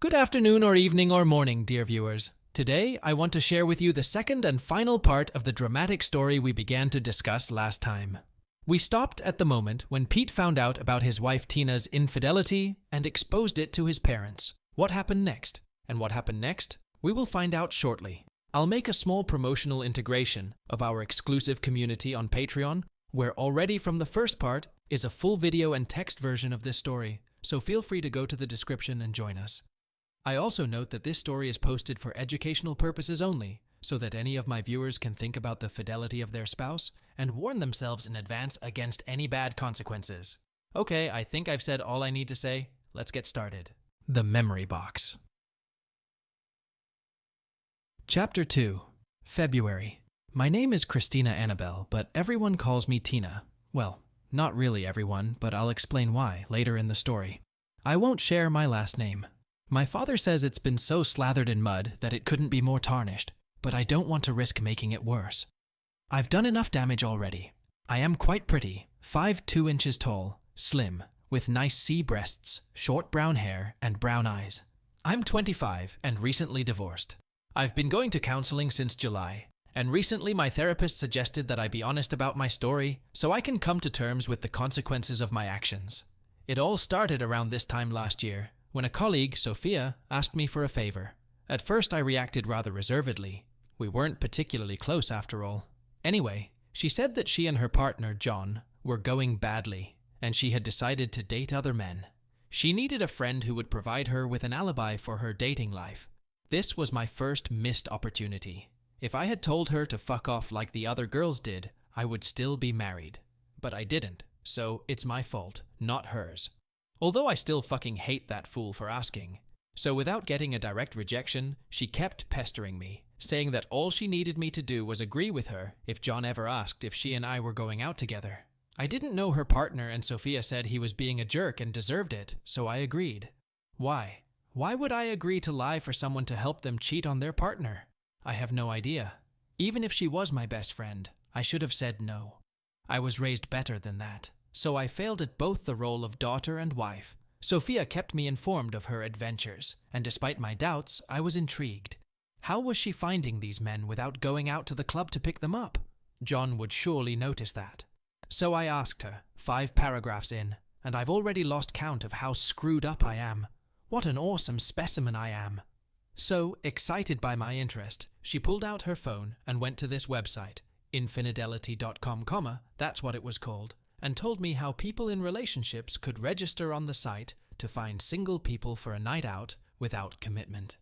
Good afternoon or evening or morning, dear viewers. Today, I want to share with you the second and final part of the dramatic story we began to discuss last time. We stopped at the moment when Pete found out about his wife Tina's infidelity and exposed it to his parents. What happened next? And what happened next? We will find out shortly. I'll make a small promotional integration of our exclusive community on Patreon, where already from the first part is a full video and text version of this story, so feel free to go to the description and join us. I also note that this story is posted for educational purposes only, so that any of my viewers can think about the fidelity of their spouse and warn themselves in advance against any bad consequences. Okay, I think I've said all I need to say. Let's get started. The Memory Box. Chapter 2. February. My name is Christina Annabelle, but everyone calls me Tina. Well, not really everyone, but I'll explain why later in the story. I won't share my last name. My father says it's been so slathered in mud that it couldn't be more tarnished, but I don't want to risk making it worse. I've done enough damage already. I am quite pretty, 5'2" tall, slim, with nice C breasts, short brown hair, and brown eyes. I'm 25 and recently divorced. I've been going to counseling since July, and recently my therapist suggested that I be honest about my story so I can come to terms with the consequences of my actions. It all started around this time last year, when a colleague, Sophia, asked me for a favor. At first I reacted rather reservedly. We weren't particularly close after all. Anyway, she said that she and her partner, John, were going badly, and she had decided to date other men. She needed a friend who would provide her with an alibi for her dating life. This was my first missed opportunity. If I had told her to fuck off like the other girls did, I would still be married. But I didn't, so it's my fault, not hers. Although I still fucking hate that fool for asking. So without getting a direct rejection, she kept pestering me, saying that all she needed me to do was agree with her if John ever asked if she and I were going out together. I didn't know her partner, and Sophia said he was being a jerk and deserved it, so I agreed. Why? Why would I agree to lie for someone to help them cheat on their partner? I have no idea. Even if she was my best friend, I should have said no. I was raised better than that. So I failed at both the role of daughter and wife. Sophia kept me informed of her adventures, and despite my doubts, I was intrigued. How was she finding these men without going out to the club to pick them up? John would surely notice that. So I asked her, 5 paragraphs in, and I've already lost count of how screwed up I am. What an awesome specimen I am. So, excited by my interest, she pulled out her phone and went to this website, infidelity.com, that's what it was called, and told me how people in relationships could register on the site to find single people for a night out without commitment.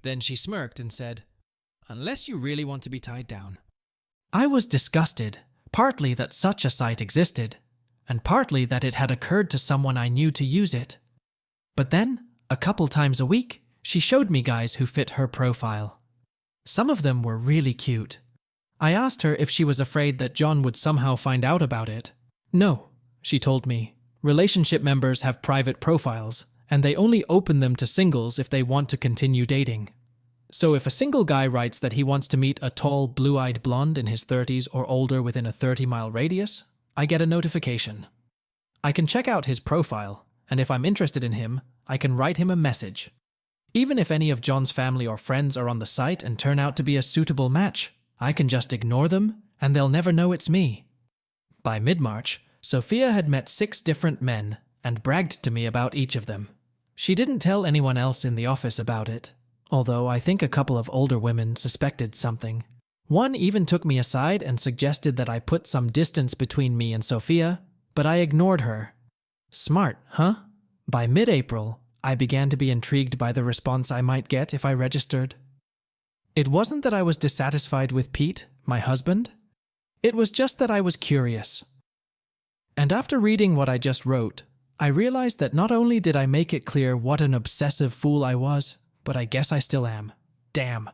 Then she smirked and said, "Unless you really want to be tied down." I was disgusted, partly that such a site existed, and partly that it had occurred to someone I knew to use it. But then, a couple times a week, she showed me guys who fit her profile. Some of them were really cute. I asked her if she was afraid that John would somehow find out about it. No, she told me. Relationship members have private profiles, and they only open them to singles if they want to continue dating. So if a single guy writes that he wants to meet a tall, blue-eyed blonde in his 30s or older within a 30-mile radius, I get a notification. I can check out his profile, and if I'm interested in him, I can write him a message. Even if any of John's family or friends are on the site and turn out to be a suitable match, I can just ignore them, and they'll never know it's me. By mid-March, Sophia had met 6 different men and bragged to me about each of them. She didn't tell anyone else in the office about it, although I think a couple of older women suspected something. One even took me aside and suggested that I put some distance between me and Sophia, but I ignored her. Smart, huh? By mid-April, I began to be intrigued by the response I might get if I registered. It wasn't that I was dissatisfied with Pete, my husband. It was just that I was curious. And after reading what I just wrote, I realized that not only did I make it clear what an obsessive fool I was, but I guess I still am. Damn.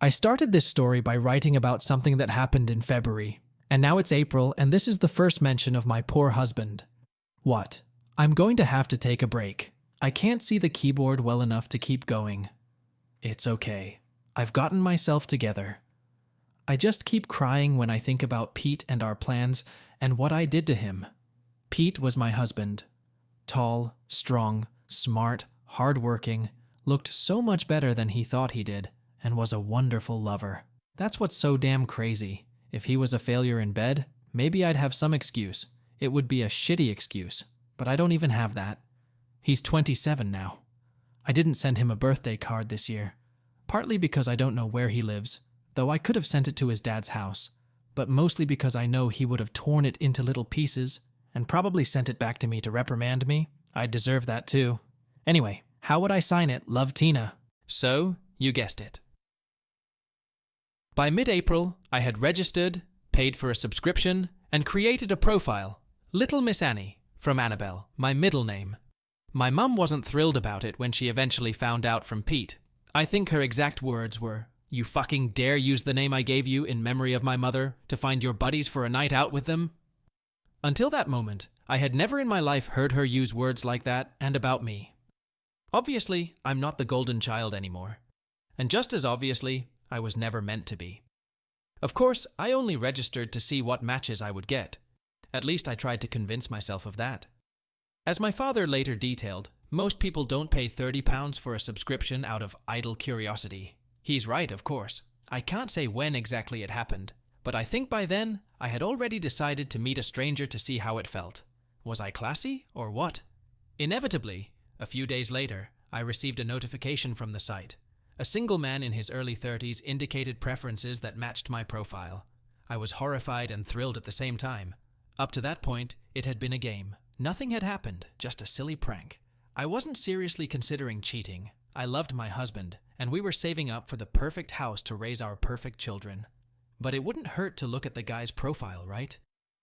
I started this story by writing about something that happened in February, and now it's April, and this is the first mention of my poor husband. What? I'm going to have to take a break. I can't see the keyboard well enough to keep going. It's okay. I've gotten myself together. I just keep crying when I think about Pete and our plans and what I did to him. Pete was my husband. Tall, strong, smart, hard-working, looked so much better than he thought he did, and was a wonderful lover. That's what's so damn crazy. If he was a failure in bed, maybe I'd have some excuse. It would be a shitty excuse, but I don't even have that. He's 27 now. I didn't send him a birthday card this year, partly because I don't know where he lives, though I could have sent it to his dad's house, but mostly because I know he would have torn it into little pieces and probably sent it back to me to reprimand me. I deserve that too. Anyway, how would I sign it? Love, Tina. So, you guessed it. By mid-April, I had registered, paid for a subscription, and created a profile. Little Miss Annie, from Annabelle, my middle name. My mum wasn't thrilled about it when she eventually found out from Pete. I think her exact words were, "You fucking dare use the name I gave you in memory of my mother to find your buddies for a night out with them?" Until that moment, I had never in my life heard her use words like that and about me. Obviously, I'm not the golden child anymore. And just as obviously, I was never meant to be. Of course, I only registered to see what matches I would get. At least I tried to convince myself of that. As my father later detailed, most people don't pay £30 for a subscription out of idle curiosity. He's right, of course. I can't say when exactly it happened, but I think by then, I had already decided to meet a stranger to see how it felt. Was I classy, or what? Inevitably, a few days later, I received a notification from the site. A single man in his early 30s indicated preferences that matched my profile. I was horrified and thrilled at the same time. Up to that point, it had been a game. Nothing had happened, just a silly prank. I wasn't seriously considering cheating. I loved my husband, and we were saving up for the perfect house to raise our perfect children. But it wouldn't hurt to look at the guy's profile, right?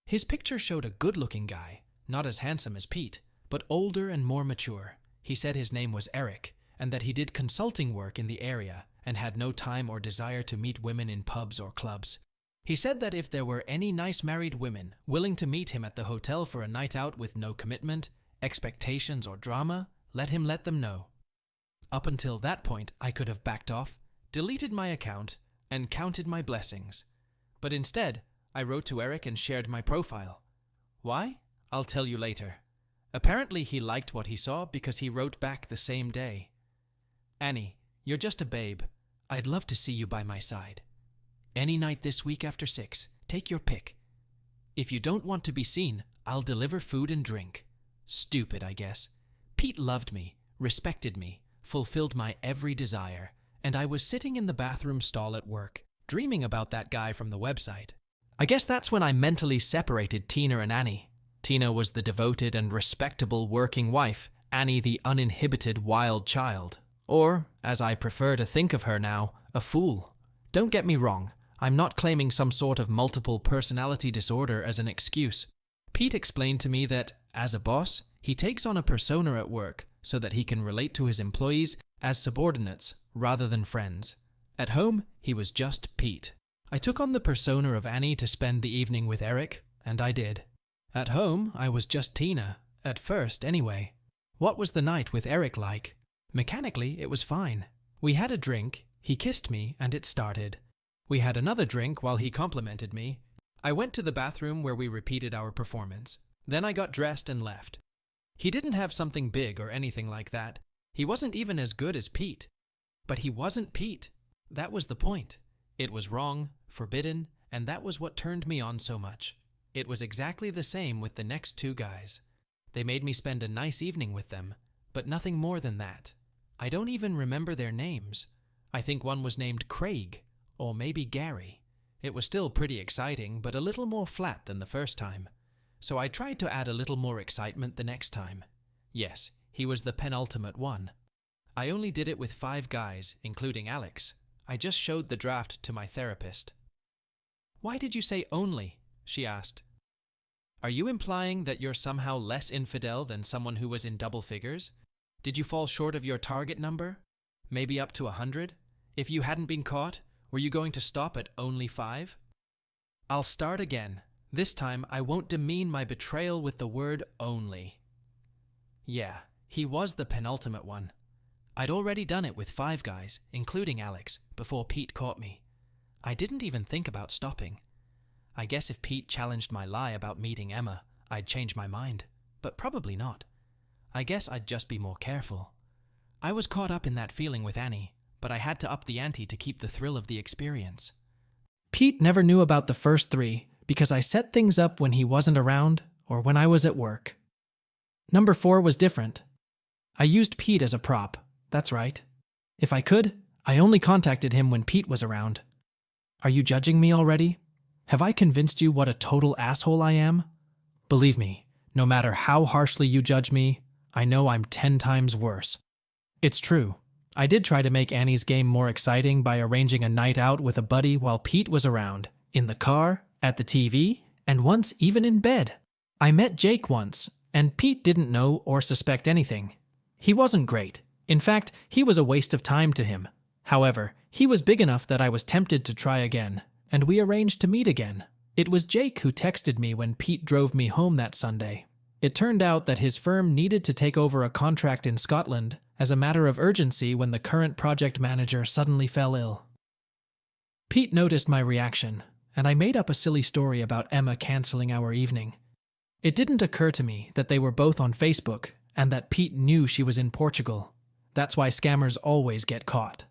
His picture showed a good-looking guy, not as handsome as Pete, but older and more mature. He said his name was Eric, and that he did consulting work in the area and had no time or desire to meet women in pubs or clubs. He said that if there were any nice married women willing to meet him at the hotel for a night out with no commitment, expectations, or drama, let him let them know. Up until that point, I could have backed off, deleted my account, and counted my blessings. But instead, I wrote to Eric and shared my profile. Why? I'll tell you later. Apparently he liked what he saw because he wrote back the same day. "Annie, you're just a babe. I'd love to see you by my side. Any night this week after 6, take your pick. If you don't want to be seen, I'll deliver food and drink." Stupid, I guess. Pete loved me, respected me, fulfilled my every desire, and I was sitting in the bathroom stall at work, dreaming about that guy from the website. I guess that's when I mentally separated Tina and Annie. Tina was the devoted and respectable working wife, Annie the uninhibited wild child. Or, as I prefer to think of her now, a fool. Don't get me wrong. I'm not claiming some sort of multiple personality disorder as an excuse. Pete explained to me that, as a boss, he takes on a persona at work so that he can relate to his employees as subordinates rather than friends. At home, he was just Pete. I took on the persona of Annie to spend the evening with Eric, and I did. At home, I was just Tina, at first anyway. What was the night with Eric like? Mechanically, it was fine. We had a drink, he kissed me, and it started. We had another drink while he complimented me. I went to the bathroom where we repeated our performance. Then I got dressed and left. He didn't have something big or anything like that. He wasn't even as good as Pete. But he wasn't Pete. That was the point. It was wrong, forbidden, and that was what turned me on so much. It was exactly the same with the next two guys. They made me spend a nice evening with them, but nothing more than that. I don't even remember their names. I think one was named Craig, or maybe Gary. It was still pretty exciting, but a little more flat than the first time. So I tried to add a little more excitement the next time. Yes, he was the penultimate one. I only did it with 5 guys, including Alex. I just showed the draft to my therapist. "Why did you say only?" she asked. "Are you implying that you're somehow less infidel than someone who was in double figures? Did you fall short of your target number? Maybe up to 100? If you hadn't been caught, were you going to stop at only 5? I'll start again. This time, I won't demean my betrayal with the word only. Yeah, he was the penultimate one. I'd already done it with 5 guys, including Alex, before Pete caught me. I didn't even think about stopping. I guess if Pete challenged my lie about meeting Emma, I'd change my mind, but probably not. I guess I'd just be more careful. I was caught up in that feeling with Annie, but I had to up the ante to keep the thrill of the experience. Pete never knew about the first 3 because I set things up when he wasn't around or when I was at work. Number 4 was different. I used Pete as a prop, that's right. If I could, I only contacted him when Pete was around. Are you judging me already? Have I convinced you what a total asshole I am? Believe me, no matter how harshly you judge me, I know I'm 10 times worse. It's true. I did try to make Annie's game more exciting by arranging a night out with a buddy while Pete was around, in the car, at the TV, and once even in bed. I met Jake once, and Pete didn't know or suspect anything. He wasn't great. In fact, he was a waste of time to him. However, he was big enough that I was tempted to try again, and we arranged to meet again. It was Jake who texted me when Pete drove me home that Sunday. It turned out that his firm needed to take over a contract in Scotland as a matter of urgency when the current project manager suddenly fell ill. Pete noticed my reaction, and I made up a silly story about Emma canceling our evening. It didn't occur to me that they were both on Facebook and that Pete knew she was in Portugal. That's why scammers always get caught.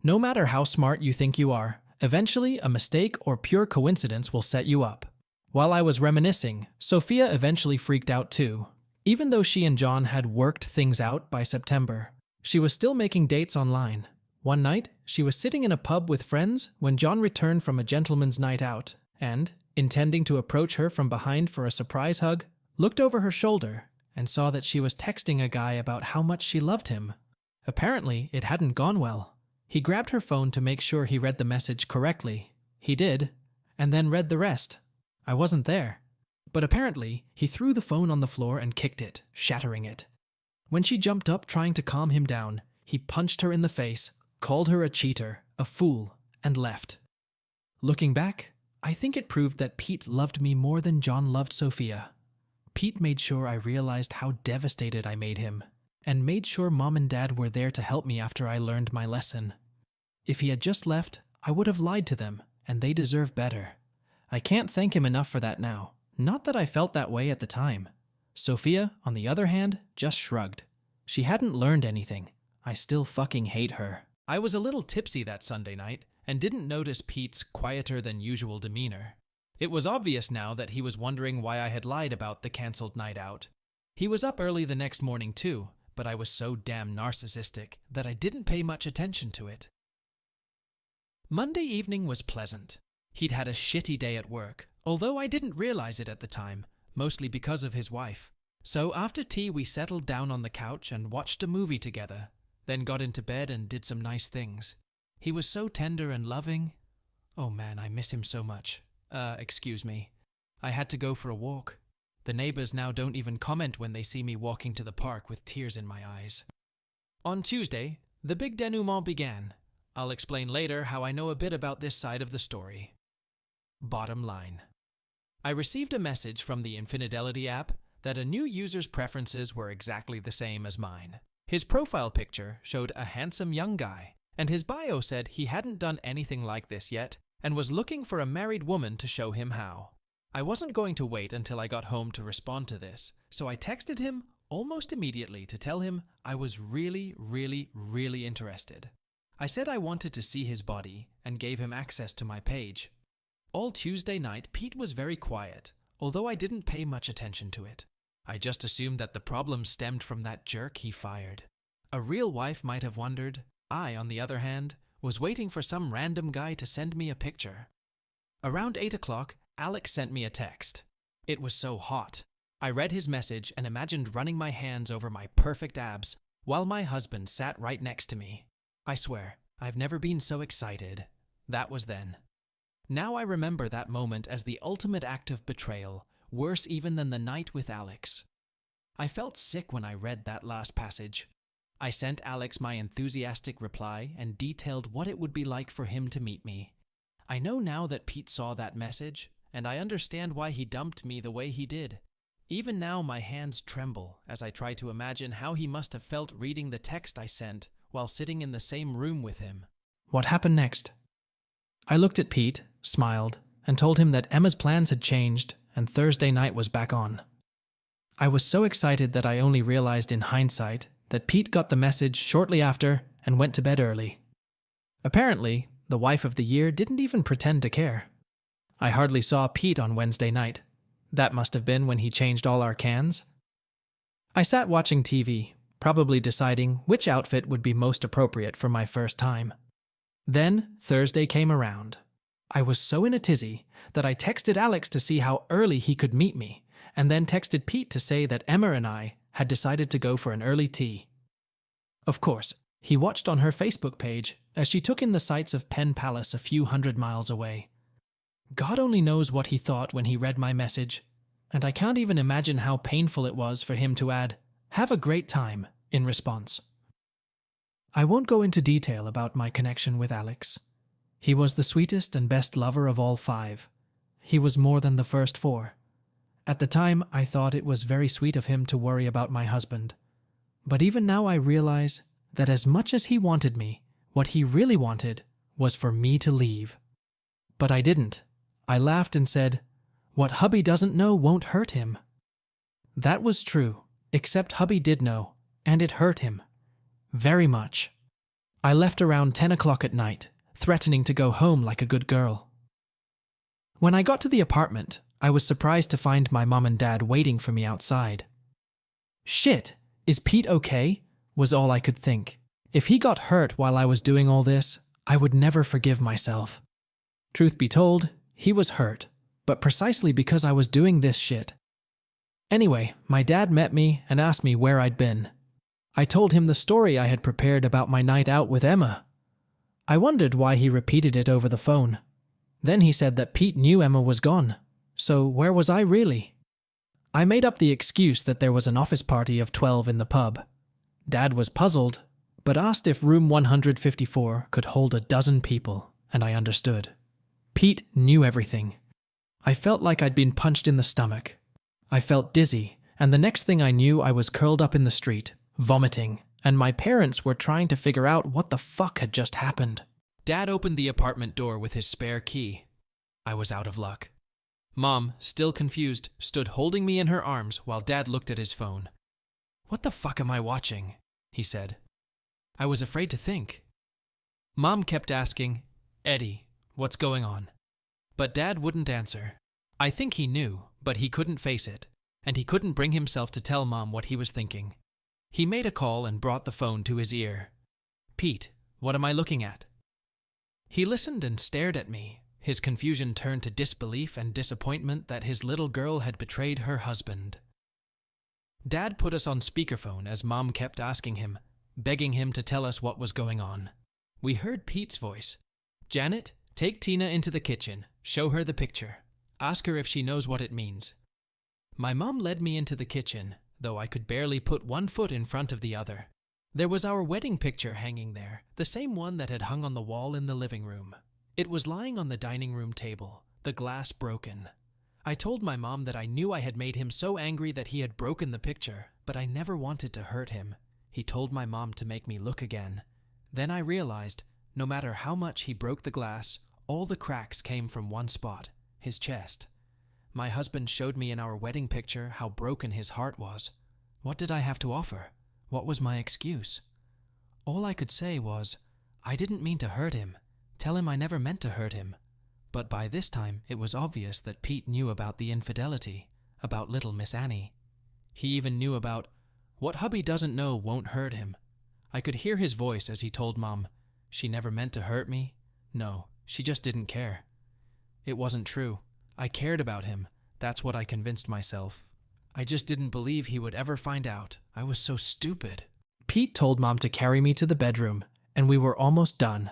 No matter how smart you think you are, eventually a mistake or pure coincidence will set you up. While I was reminiscing, Sophia eventually freaked out too. Even though she and John had worked things out by September, she was still making dates online. One night, she was sitting in a pub with friends when John returned from a gentleman's night out and, intending to approach her from behind for a surprise hug, looked over her shoulder and saw that she was texting a guy about how much she loved him. Apparently, it hadn't gone well. He grabbed her phone to make sure he read the message correctly. He did, and then read the rest. I wasn't there. But apparently, he threw the phone on the floor and kicked it, shattering it. When she jumped up trying to calm him down, he punched her in the face, called her a cheater, a fool, and left. Looking back, I think it proved that Pete loved me more than John loved Sophia. Pete made sure I realized how devastated I made him, and made sure Mom and Dad were there to help me after I learned my lesson. If he had just left, I would have lied to them, and they deserve better. I can't thank him enough for that now. Not that I felt that way at the time. Sophia, on the other hand, just shrugged. She hadn't learned anything. I still fucking hate her. I was a little tipsy that Sunday night, and didn't notice Pete's quieter-than-usual demeanor. It was obvious now that he was wondering why I had lied about the cancelled night out. He was up early the next morning too, but I was so damn narcissistic that I didn't pay much attention to it. Monday evening was pleasant. He'd had a shitty day at work, although I didn't realize it at the time, mostly because of his wife. So after tea we settled down on the couch and watched a movie together, then got into bed and did some nice things. He was so tender and loving. Oh man, I miss him so much. Excuse me. I had to go for a walk. The neighbors now don't even comment when they see me walking to the park with tears in my eyes. On Tuesday, the big denouement began. I'll explain later how I know a bit about this side of the story. Bottom line. I received a message from the Infidelity app that a new user's preferences were exactly the same as mine. His profile picture showed a handsome young guy, and his bio said he hadn't done anything like this yet and was looking for a married woman to show him how. I wasn't going to wait until I got home to respond to this, so I texted him almost immediately to tell him I was really interested. I said I wanted to see his body and gave him access to my page. All Tuesday night, Pete was very quiet, although I didn't pay much attention to it. I just assumed that the problem stemmed from that jerk he fired. A real wife might have wondered. I, on the other hand, was waiting for some random guy to send me a picture. Around 8 o'clock, Alex sent me a text. It was so hot. I read his message and imagined running my hands over my perfect abs while my husband sat right next to me. I swear, I've never been so excited. That was then. Now I remember that moment as the ultimate act of betrayal, worse even than the night with Alex. I felt sick when I read that last passage. I sent Alex my enthusiastic reply and detailed what it would be like for him to meet me. I know now that Pete saw that message, and I understand why he dumped me the way he did. Even now my hands tremble as I try to imagine how he must have felt reading the text I sent while sitting in the same room with him. What happened next? I looked at Pete, smiled, and told him that Emma's plans had changed and Thursday night was back on. I was so excited that I only realized in hindsight that Pete got the message shortly after and went to bed early. Apparently, the wife of the year didn't even pretend to care. I hardly saw Pete on Wednesday night. That must have been when he changed all our cans. I sat watching TV, probably deciding which outfit would be most appropriate for my first time. Then Thursday came around. I was so in a tizzy that I texted Alex to see how early he could meet me, and then texted Pete to say that Emma and I had decided to go for an early tea. Of course, he watched on her Facebook page as she took in the sights of Penn Palace a few 100 miles away. God only knows what he thought when he read my message, and I can't even imagine how painful it was for him to add, "Have a great time," in response. I won't go into detail about my connection with Alex. He was the sweetest and best lover of all 5. He was more than the first 4. At the time, I thought it was very sweet of him to worry about my husband. But even now I realize that as much as he wanted me, what he really wanted was for me to leave. But I didn't. I laughed and said, "What hubby doesn't know won't hurt him." That was true, except hubby did know, and it hurt him. Very much. I left around 10 o'clock at night, threatening to go home like a good girl. When I got to the apartment, I was surprised to find my mom and dad waiting for me outside. Shit, is Pete okay? Was all I could think. If he got hurt while I was doing all this, I would never forgive myself. Truth be told, he was hurt, but precisely because I was doing this shit. Anyway, my dad met me and asked me where I'd been. I told him the story I had prepared about my night out with Emma. I wondered why he repeated it over the phone. Then he said that Pete knew Emma was gone. So where was I really? I made up the excuse that there was an office party of 12 in the pub. Dad was puzzled, but asked if room 154 could hold a dozen people, and I understood. Pete knew everything. I felt like I'd been punched in the stomach. I felt dizzy, and the next thing I knew I was curled up in the street, vomiting, and my parents were trying to figure out what the fuck had just happened. Dad opened the apartment door with his spare key. I was out of luck. Mom, still confused, stood holding me in her arms while Dad looked at his phone. "What the fuck am I watching?" he said. I was afraid to think. Mom kept asking, "Eddie, what's going on?" But Dad wouldn't answer. I think he knew, but he couldn't face it, and he couldn't bring himself to tell Mom what he was thinking. He made a call and brought the phone to his ear. "Pete, what am I looking at?" He listened and stared at me. His confusion turned to disbelief and disappointment that his little girl had betrayed her husband. Dad put us on speakerphone as Mom kept asking him, begging him to tell us what was going on. We heard Pete's voice. "Janet, take Tina into the kitchen, show her the picture. Ask her if she knows what it means." My mom led me into the kitchen, though I could barely put one foot in front of the other. There was our wedding picture hanging there, the same one that had hung on the wall in the living room. It was lying on the dining room table, the glass broken. I told my mom that I knew I had made him so angry that he had broken the picture, but I never wanted to hurt him. He told my mom to make me look again. Then I realized, no matter how much he broke the glass, all the cracks came from one spot, his chest. My husband showed me in our wedding picture how broken his heart was. What did I have to offer? What was my excuse? All I could say was, I didn't mean to hurt him. Tell him I never meant to hurt him. But by this time, it was obvious that Pete knew about the infidelity, about little Miss Annie. He even knew about, "What hubby doesn't know won't hurt him." I could hear his voice as he told Mom, "She never meant to hurt me. No, she just didn't care." It wasn't true. I cared about him. That's what I convinced myself. I just didn't believe he would ever find out. I was so stupid. Pete told Mom to carry me to the bedroom, and we were almost done.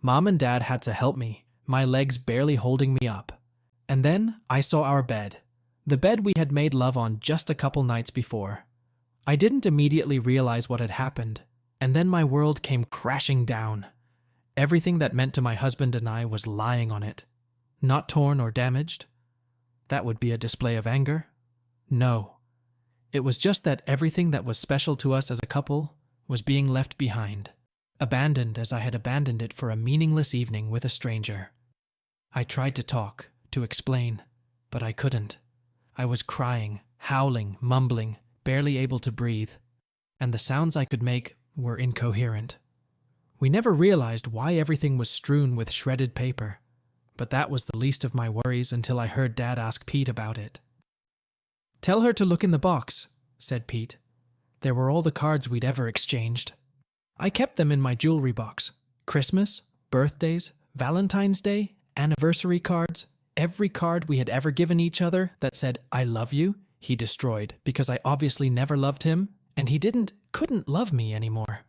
Mom and Dad had to help me, my legs barely holding me up. And then I saw our bed, the bed we had made love on just a couple nights before. I didn't immediately realize what had happened, and then my world came crashing down. Everything that meant to my husband and I was lying on it. Not torn or damaged. That would be a display of anger. No. It was just that everything that was special to us as a couple was being left behind. Abandoned as I had abandoned it for a meaningless evening with a stranger. I tried to talk, to explain, but I couldn't. I was crying, howling, mumbling, barely able to breathe. and the sounds I could make were incoherent. We never realized why everything was strewn with shredded paper, but that was the least of my worries until I heard Dad ask Pete about it. "Tell her to look in the box," said Pete. There were all the cards we'd ever exchanged. I kept them in my jewelry box. Christmas, birthdays, Valentine's Day, anniversary cards, every card we had ever given each other that said, "I love you," he destroyed because I obviously never loved him, and he couldn't love me anymore.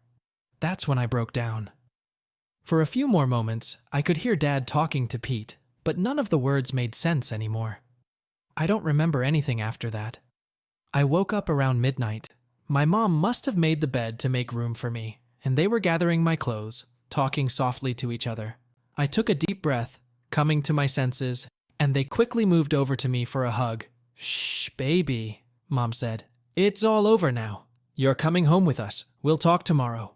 That's when I broke down. For a few more moments, I could hear Dad talking to Pete, but none of the words made sense anymore. I don't remember anything after that. I woke up around midnight. My mom must have made the bed to make room for me, and they were gathering my clothes, talking softly to each other. I took a deep breath, coming to my senses, and they quickly moved over to me for a hug. "Shh, baby," Mom said. "It's all over now. You're coming home with us. We'll talk tomorrow."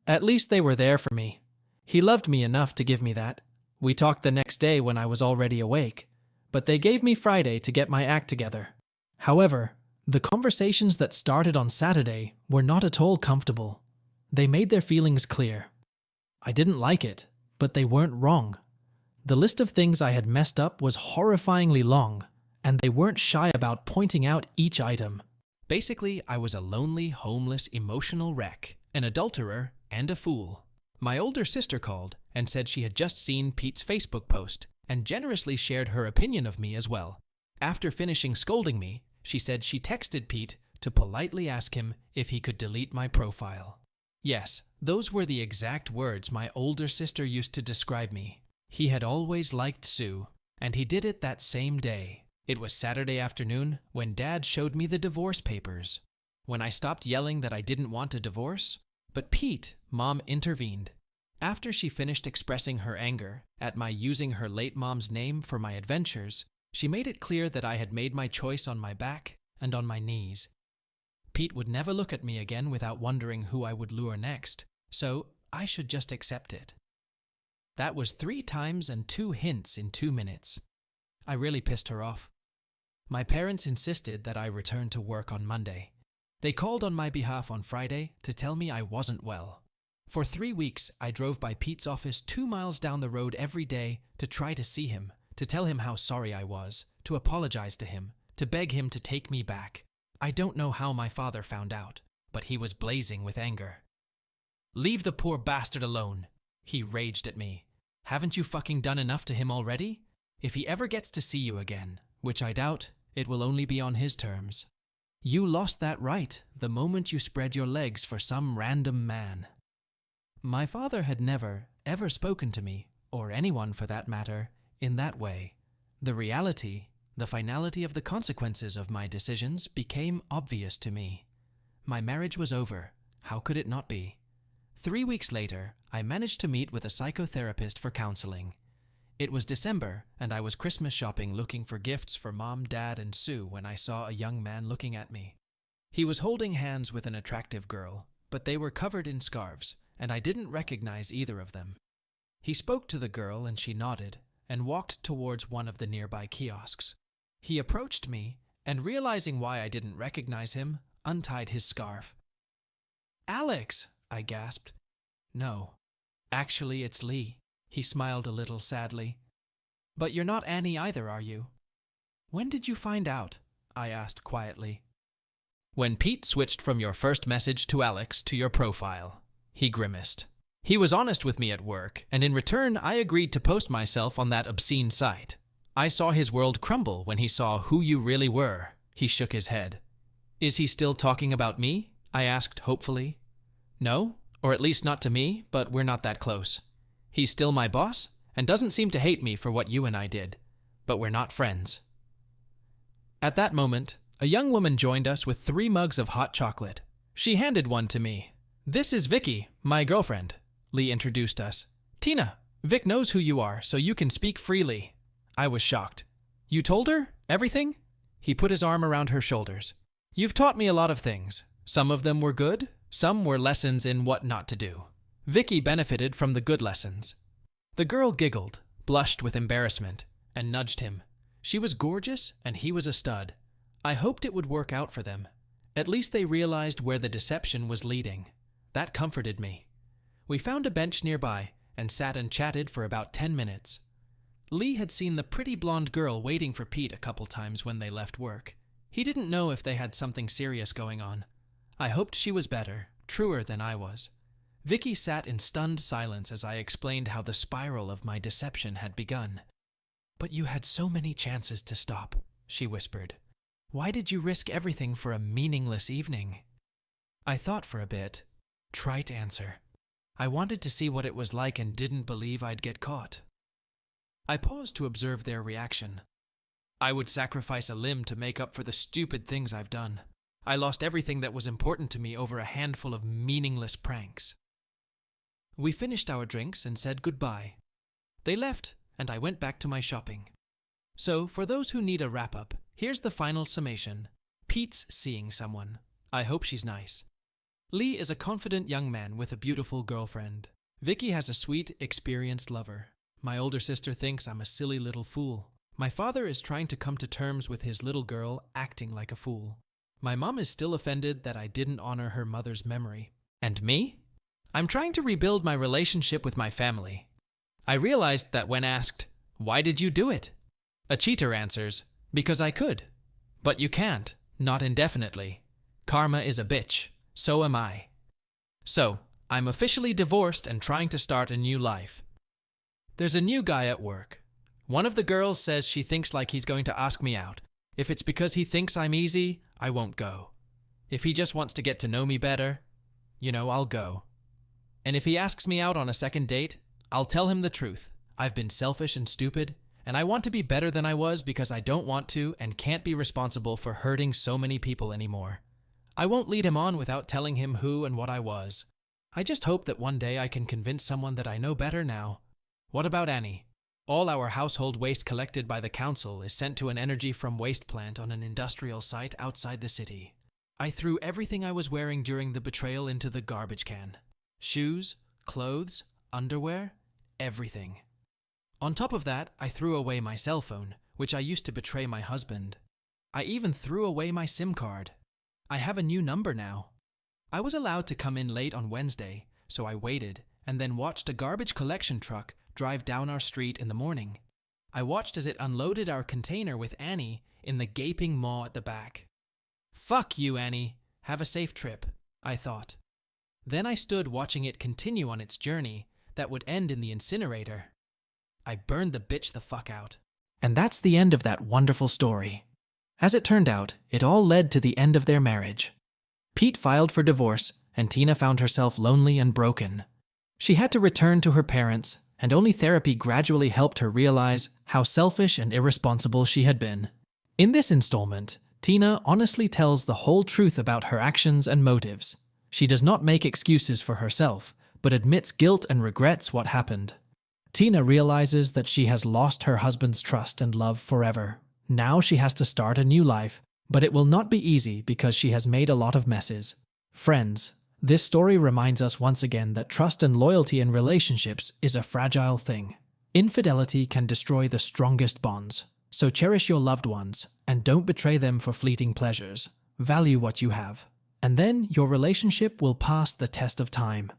At least they were there for me. He loved me enough to give me that. We talked the next day when I was already awake, but they gave me Friday to get my act together. However, the conversations that started on Saturday were not at all comfortable. They made their feelings clear. I didn't like it, but they weren't wrong. The list of things I had messed up was horrifyingly long, and they weren't shy about pointing out each item. Basically, I was a lonely, homeless, emotional wreck, an adulterer, and a fool. My older sister called and said she had just seen Pete's Facebook post and generously shared her opinion of me as well. After finishing scolding me, she said she texted Pete to politely ask him if he could delete my profile. Yes, those were the exact words my older sister used to describe me. He had always liked Sue, and he did it that same day. It was Saturday afternoon when Dad showed me the divorce papers. When I stopped yelling that I didn't want a divorce, but Pete, Mom intervened. After she finished expressing her anger at my using her late mom's name for my adventures, she made it clear that I had made my choice on my back and on my knees. Pete would never look at me again without wondering who I would lure next, so I should just accept it. That was 3 times and 2 hints in 2 minutes. I really pissed her off. My parents insisted that I return to work on Monday. They called on my behalf on Friday to tell me I wasn't well. For 3 weeks, I drove by Pete's office 2 miles down the road every day to try to see him, to tell him how sorry I was, to apologize to him, to beg him to take me back. I don't know how my father found out, but he was blazing with anger. "Leave the poor bastard alone," he raged at me. "Haven't you fucking done enough to him already? If he ever gets to see you again, which I doubt, it will only be on his terms. You lost that right the moment you spread your legs for some random man." My father had never, ever spoken to me, or anyone for that matter, in that way. The reality, the finality of the consequences of my decisions became obvious to me. My marriage was over. How could it not be? 3 weeks later, I managed to meet with a psychotherapist for counseling. It was December, and I was Christmas shopping looking for gifts for Mom, Dad, and Sue when I saw a young man looking at me. He was holding hands with an attractive girl, but they were covered in scarves, and I didn't recognize either of them. He spoke to the girl and she nodded, and walked towards one of the nearby kiosks. He approached me, and realizing why I didn't recognize him, untied his scarf. "Alex!" I gasped. "No. Actually, it's Lee." He smiled a little sadly. "But you're not Annie either, are you?" "When did you find out?" I asked quietly. "When Pete switched from your first message to Alex to your profile," he grimaced. "He was honest with me at work, and in return I agreed to post myself on that obscene site. I saw his world crumble when he saw who you really were." He shook his head. "Is he still talking about me?" I asked hopefully. "No, or at least not to me, but we're not that close. He's still my boss, and doesn't seem to hate me for what you and I did, but we're not friends." At that moment, a young woman joined us with 3 mugs of hot chocolate. She handed one to me. "This is Vicky, my girlfriend," Lee introduced us. "Tina, Vic knows who you are, so you can speak freely." I was shocked. "You told her? Everything?" He put his arm around her shoulders. "You've taught me a lot of things. Some of them were good, some were lessons in what not to do. Vicky benefited from the good lessons." The girl giggled, blushed with embarrassment, and nudged him. She was gorgeous, and he was a stud. I hoped it would work out for them. At least they realized where the deception was leading. That comforted me. We found a bench nearby and sat and chatted for about 10 minutes. Lee had seen the pretty blonde girl waiting for Pete a couple times when they left work. He didn't know if they had something serious going on. I hoped she was better, truer than I was. Vicky sat in stunned silence as I explained how the spiral of my deception had begun. "But you had so many chances to stop," she whispered. "Why did you risk everything for a meaningless evening?" I thought for a bit. Trite answer. I wanted to see what it was like and didn't believe I'd get caught. I paused to observe their reaction. I would sacrifice a limb to make up for the stupid things I've done. I lost everything that was important to me over a handful of meaningless pranks. We finished our drinks and said goodbye. They left, and I went back to my shopping. So, for those who need a wrap-up, here's the final summation. Pete's seeing someone. I hope she's nice. Lee is a confident young man with a beautiful girlfriend. Vicky has a sweet, experienced lover. My older sister thinks I'm a silly little fool. My father is trying to come to terms with his little girl acting like a fool. My mom is still offended that I didn't honor her mother's memory. And me? I'm trying to rebuild my relationship with my family. I realized that when asked, "Why did you do it?" a cheater answers, "Because I could." But you can't, not indefinitely. Karma is a bitch. So am I. So, I'm officially divorced and trying to start a new life. There's a new guy at work. One of the girls says she thinks like he's going to ask me out. If it's because he thinks I'm easy, I won't go. If he just wants to get to know me better, I'll go. And if he asks me out on a second date, I'll tell him the truth. I've been selfish and stupid, and I want to be better than I was because I don't want to and can't be responsible for hurting so many people anymore. I won't lead him on without telling him who and what I was. I just hope that one day I can convince someone that I know better now. What about Annie? All our household waste collected by the council is sent to an energy from waste plant on an industrial site outside the city. I threw everything I was wearing during the betrayal into the garbage can. Shoes, clothes, underwear, everything. On top of that, I threw away my cell phone, which I used to betray my husband. I even threw away my SIM card. I have a new number now. I was allowed to come in late on Wednesday, so I waited and then watched a garbage collection truck drive down our street in the morning. I watched as it unloaded our container with Annie in the gaping maw at the back. "Fuck you, Annie. Have a safe trip," I thought. Then I stood watching it continue on its journey that would end in the incinerator. I burned the bitch the fuck out. And that's the end of that wonderful story. As it turned out, it all led to the end of their marriage. Pete filed for divorce, and Tina found herself lonely and broken. She had to return to her parents, and only therapy gradually helped her realize how selfish and irresponsible she had been. In this installment, Tina honestly tells the whole truth about her actions and motives. She does not make excuses for herself, but admits guilt and regrets what happened. Tina realizes that she has lost her husband's trust and love forever. Now she has to start a new life, but it will not be easy because she has made a lot of messes. Friends, this story reminds us once again that trust and loyalty in relationships is a fragile thing. Infidelity can destroy the strongest bonds. So cherish your loved ones and don't betray them for fleeting pleasures. Value what you have. And then your relationship will pass the test of time.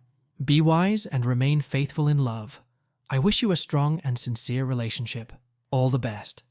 Be wise and remain faithful in love. I wish you a strong and sincere relationship. All the best.